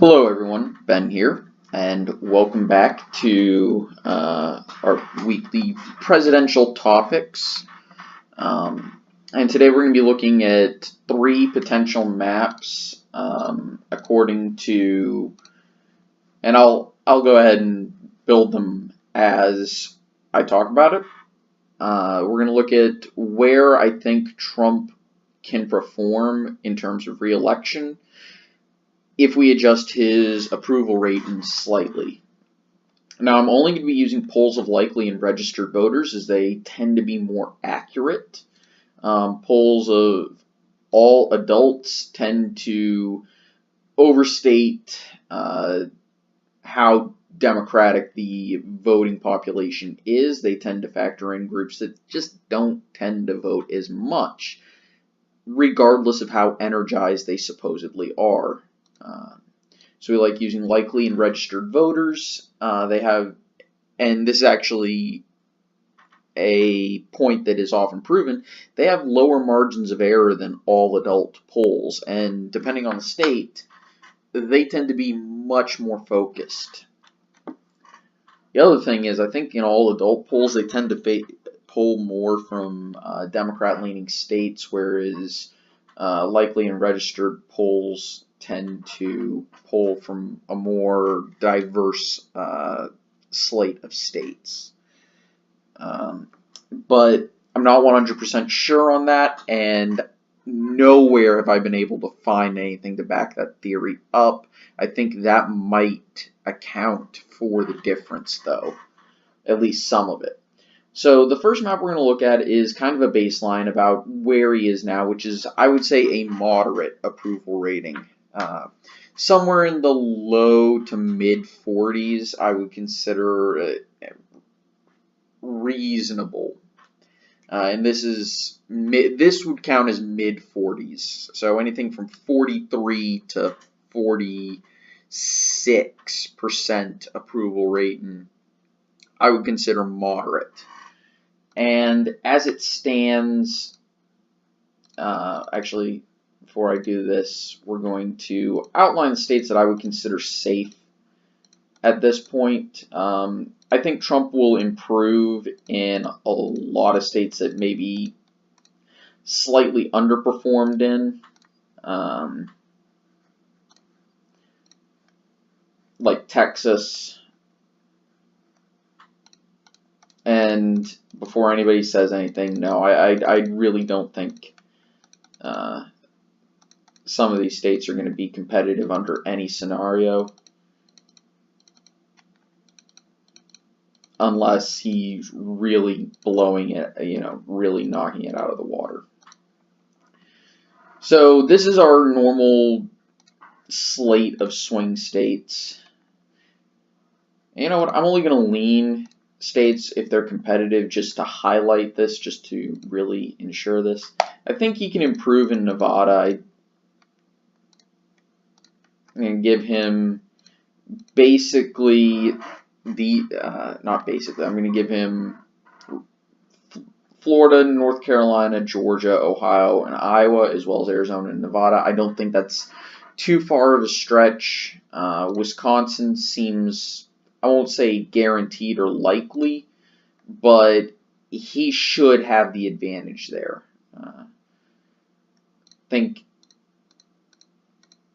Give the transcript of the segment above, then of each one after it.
Hello everyone, Ben here, and welcome back to our weekly presidential topics. And today we're going to be looking at three potential maps according to, and I'll go ahead and build them as I talk about it. We're going to look at where I think Trump can perform in terms of re-election if we adjust his approval rating slightly. Now, I'm only going to be using polls of likely and registered voters as they tend to be more accurate. Polls of all adults tend to overstate how democratic the voting population is. They tend to factor in groups that just don't tend to vote as much, regardless of how energized they supposedly are. So we like using likely and registered voters. They have, and this is actually a point that is often proven, they have lower margins of error than all adult polls, and depending on the state, they tend to be much more focused. The other thing is, I think in all adult polls, they tend to poll more from Democrat-leaning states, whereas likely and registered polls tend to poll from a more diverse slate of states. But I'm not 100% sure on that, and nowhere have I been able to find anything to back that theory up. I think that might account for the difference, though, at least some of it. So the first map we're going to look at is kind of a baseline about where he is now, which is, I would say, a moderate approval rating. Somewhere in the low to mid 40s, I would consider reasonable. And this would count as mid 40s. So anything from 43 to 46% approval rating, I would consider moderate. And as it stands, actually, before I do this, we're going to outline the states that I would consider safe at this point. I think Trump will improve in a lot of states that maybe slightly underperformed in, like Texas. And before anybody says anything, no, I really don't think some of these states are going to be competitive under any scenario, unless he's really blowing it, really knocking it out of the water. So this is our normal slate of swing states. And you know what? I'm only going to lean states if they're competitive, just to highlight this, just to really ensure this. I think he can improve in Nevada. I'm going to give him basically not basically, I'm going to give him Florida, North Carolina, Georgia, Ohio, and Iowa, as well as Arizona and Nevada. I don't think that's too far of a stretch. Wisconsin seems, I won't say guaranteed or likely, but he should have the advantage there. I think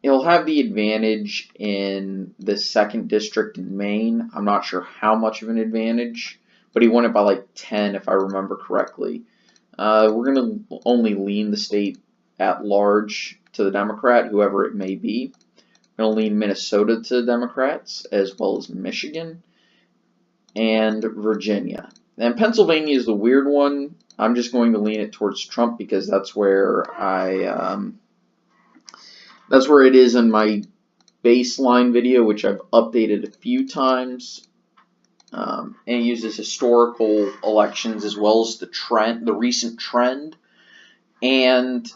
he'll have the advantage in the 2nd district in Maine. I'm not sure how much of an advantage, but he won it by like 10 if I remember correctly. We're going to only lean the state at large to the Democrat, whoever it may be. We're going to lean Minnesota to the Democrats, as well as Michigan and Virginia. And Pennsylvania is the weird one. I'm just going to lean it towards Trump because that's where that's where it is in my baseline video, which I've updated a few times. And it uses historical elections as well as the recent trend, and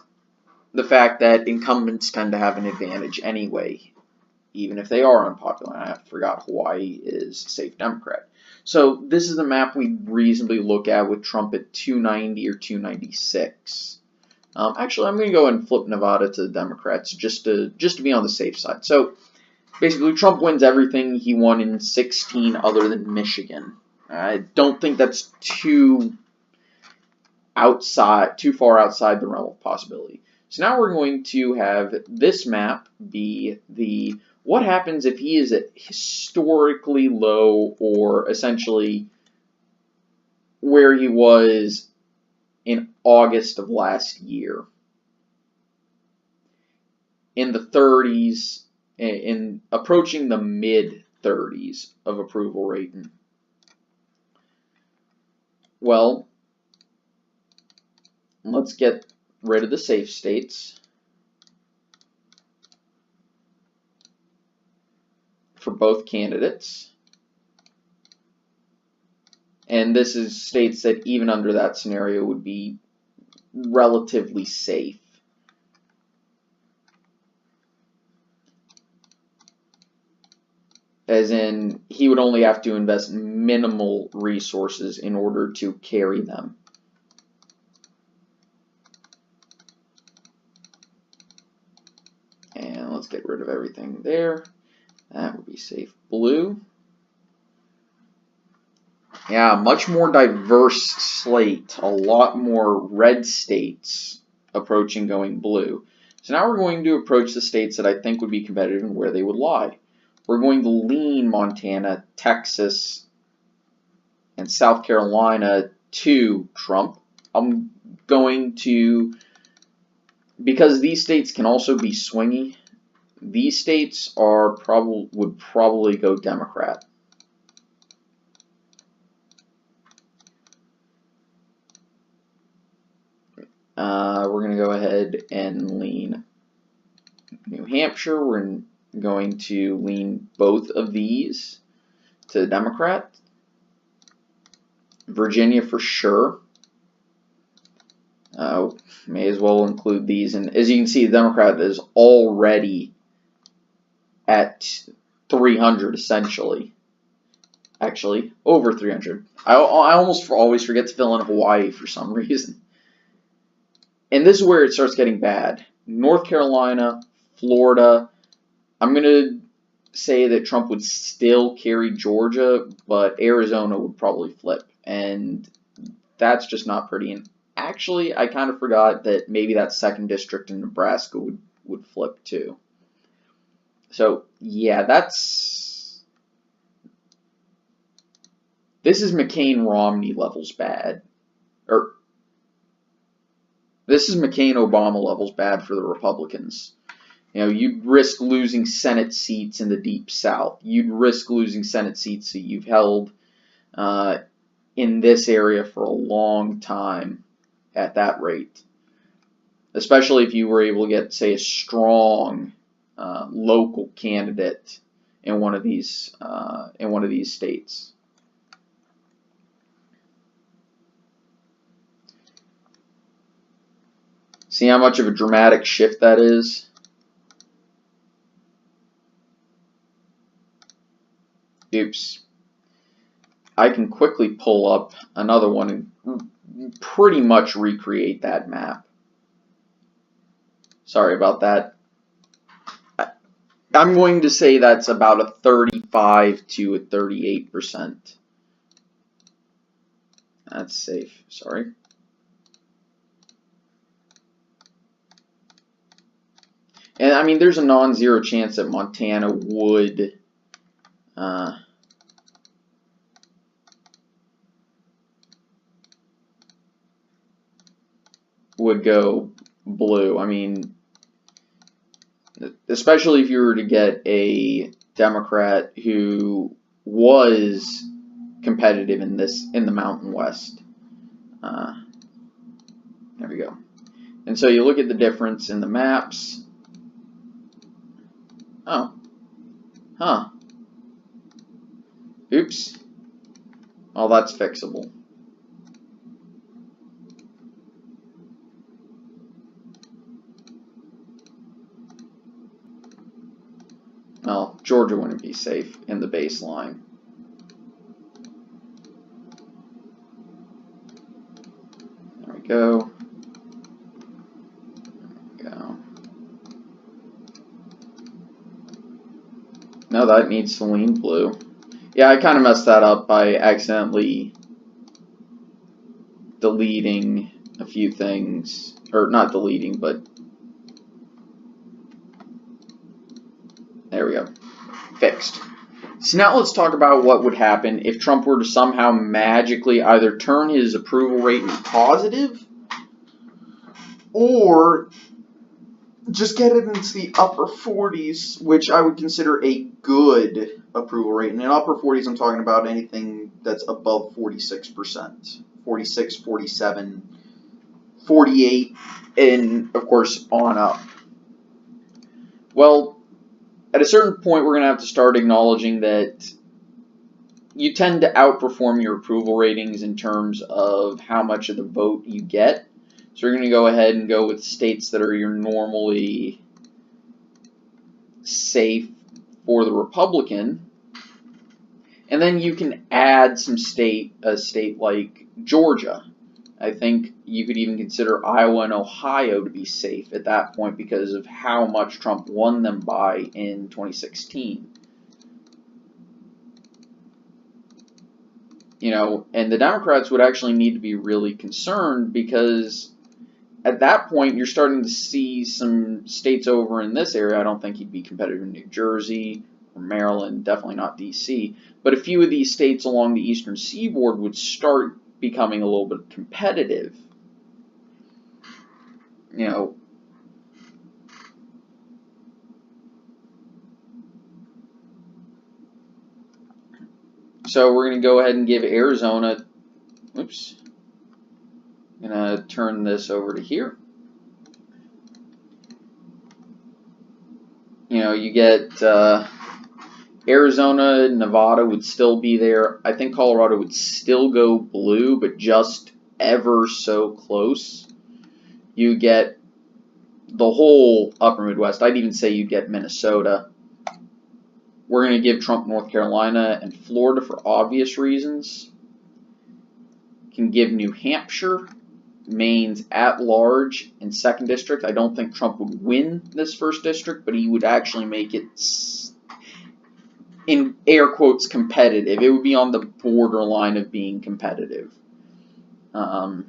the fact that incumbents tend to have an advantage anyway, even if they are unpopular. I forgot Hawaii is safe Democrat. So this is the map we reasonably look at with Trump at 290 or 296. Actually, I'm going to go ahead and flip Nevada to the Democrats just to be on the safe side. So basically Trump wins everything he won in 16 other than Michigan. I don't think that's too far outside the realm of possibility. So now we're going to have this map be the what happens if he is at historically low, or essentially where he was in August of last year, in the 30s, in approaching the mid 30s of approval rating. Well, let's get rid of the safe states for both candidates. And this is states that even under that scenario would be relatively safe. As in, he would only have to invest minimal resources in order to carry them. And let's get rid of everything there. That would be safe blue. Yeah, much more diverse slate. A lot more red states approaching going blue. So now we're going to approach the states that I think would be competitive and where they would lie. We're going to lean Montana, Texas, and South Carolina to Trump. I'm going to, because these states can also be swingy, these states would probably go Democrat. We're going to go ahead and lean New Hampshire. We're going to lean both of these to the Democrat. Virginia for sure. May as well include these. And as you can see, the Democrat is already at 300 essentially. Actually, over 300. I almost always forget to fill in Hawaii for some reason. And this is where it starts getting bad. North Carolina, Florida. I'm going to say that Trump would still carry Georgia, but Arizona would probably flip. And that's just not pretty. And actually, I kind of forgot that maybe that 2nd district in Nebraska would flip too. So, yeah, this is McCain-Romney levels bad. Or, this is McCain-Obama levels bad for the Republicans. You know, you'd risk losing Senate seats in the Deep South. You'd risk losing Senate seats that you've held in this area for a long time at that rate. Especially if you were able to get, say, a strong local candidate in one of these states. See how much of a dramatic shift that is? Oops. I can quickly pull up another one and pretty much recreate that map. Sorry about that. I'm going to say that's about a 35 to a 38%. That's safe. Sorry. And I mean, there's a non-zero chance that Montana would go blue. I mean, especially if you were to get a Democrat who was competitive in the Mountain West. There we go. And so you look at the difference in the maps. Oh. Huh. Oops. Oh, that's fixable. Well, Georgia wouldn't be safe in the baseline. There we go. There we go. No, that needs to lean blue. Yeah, I kind of messed that up by accidentally deleting a few things. Or not deleting, but there we go. Fixed. So now let's talk about what would happen if Trump were to somehow magically either turn his approval rating positive or just get it into the upper 40s, which I would consider a good approval rate. And in upper 40s, I'm talking about anything that's above 46%. 46, 47, 48, and of course on up. Well, at a certain point, we're going to have to start acknowledging that you tend to outperform your approval ratings in terms of how much of the vote you get. So we're going to go ahead and go with states that are your normally safe for the Republican. And then you can add some a state like Georgia. I think you could even consider Iowa and Ohio to be safe at that point because of how much Trump won them by in 2016. You know, and the Democrats would actually need to be really concerned because at that point you're starting to see some states over in this area. I don't think he'd be competitive in New Jersey or Maryland, definitely not DC, but a few of these states along the eastern seaboard would start becoming a little bit competitive. You know, so we're going to go ahead and give Arizona, oops, I'm going to turn this over to here. You know, you get Arizona, Nevada would still be there. I think Colorado would still go blue, but just ever so close. You get the whole upper Midwest. I'd even say you'd get Minnesota. We're going to give Trump North Carolina and Florida for obvious reasons. Can give New Hampshire, Maine's at large in 2nd district. I don't think Trump would win this 1st district, but he would actually make it, in air quotes, competitive. It would be on the borderline of being competitive. I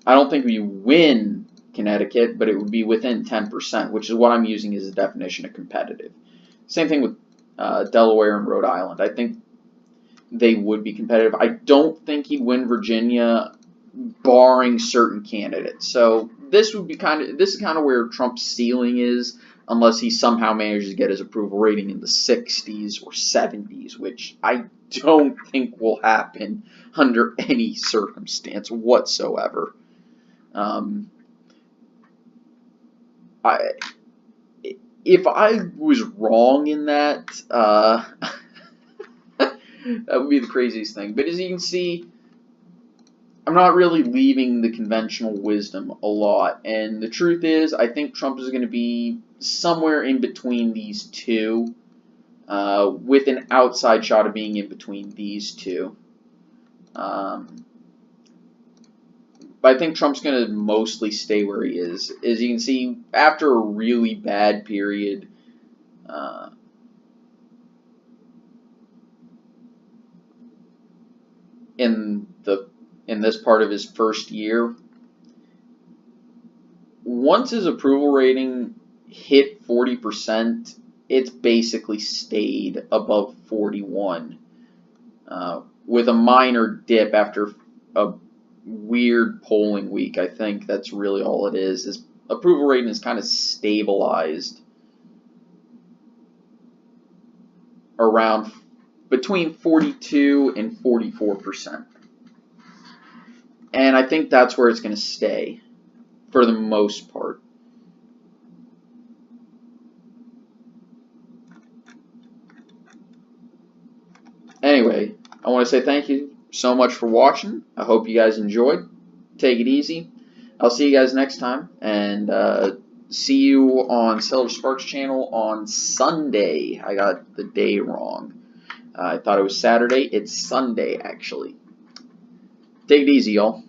don't think we win Connecticut, but it would be within 10%, which is what I'm using as a definition of competitive. Same thing with Delaware and Rhode Island. I think they would be competitive. I don't think he'd win Virginia, barring certain candidates. So this is kind of where Trump's ceiling is, unless he somehow manages to get his approval rating in the 60s or 70s, which I don't think will happen under any circumstance whatsoever. If I was wrong in that, that would be the craziest thing. But as you can see, I'm not really leaving the conventional wisdom a lot. And the truth is, I think Trump is going to be somewhere in between these two, with an outside shot of being in between these two. But I think Trump's going to mostly stay where he is. As you can see, after a really bad period, in this part of his first year, once his approval rating hit 40%, it's basically stayed above 41, with a minor dip after a weird polling week. I think that's really all it is. His approval rating is kind of stabilized around between 42 and 44%. And I think that's where it's going to stay for the most part. Anyway, I want to say thank you so much for watching. I hope you guys enjoyed. Take it easy. I'll see you guys next time, and see you on Seller Sparks channel on Sunday. I got the day wrong. I thought it was Saturday. It's Sunday, actually. Take it easy, y'all.